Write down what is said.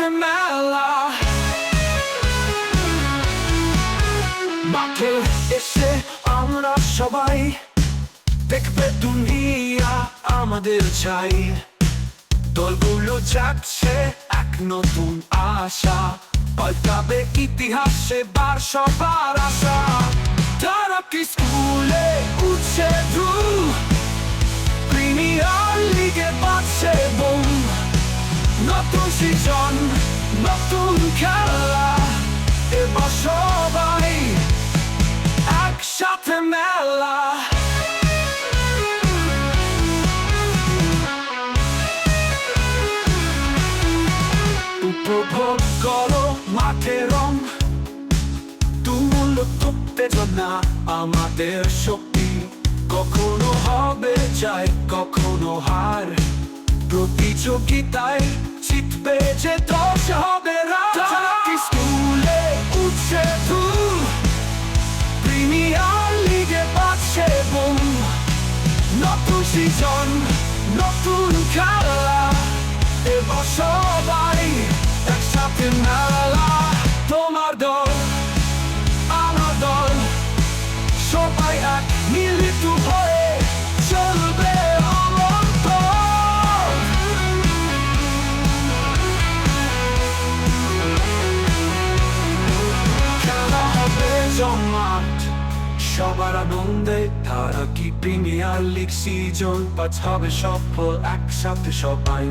একসাথে মেলা, মাঠে এসে আমরা সবাই দেখবে দুনিয়া আমাদের চাই। দলগুলো যাচ্ছে এক নতুন আশা, পাল্টাবে ইতিহাসে বার সবার আশা। তারা কি স্কুলে উঠছে ঢুল, প্রিমিয়ার লিগে বাজছে বুম। নতুন সিজন, নতুন খেলা, এবার সবাই একসাথে মেলা। উপভোগ করো মাঠের রং, তুমুল উত্তেজনা আমাদের শক্তি। কখনো হবে জয়, কখনো হার, প্রতিযোগিতায় জিতবে যে দশ হবে রাত। তারা কি স্কুলে উঠছে ধুল, প্রিমিয়ার লিগে বাজছে বুম। নতুন সিজন, নতুন খেলা, এবার সবাই একসাথে মেলা। তোমার দল, আমার দল, সবাই এক মিলিত হয়ে চলবে অনন্ত। খেলা হবে জমাট, সবার আনন্দে। তারা কি প্রিমিয়ার লিগ সিজন 5 হবে সফল, একসাথে সবাই।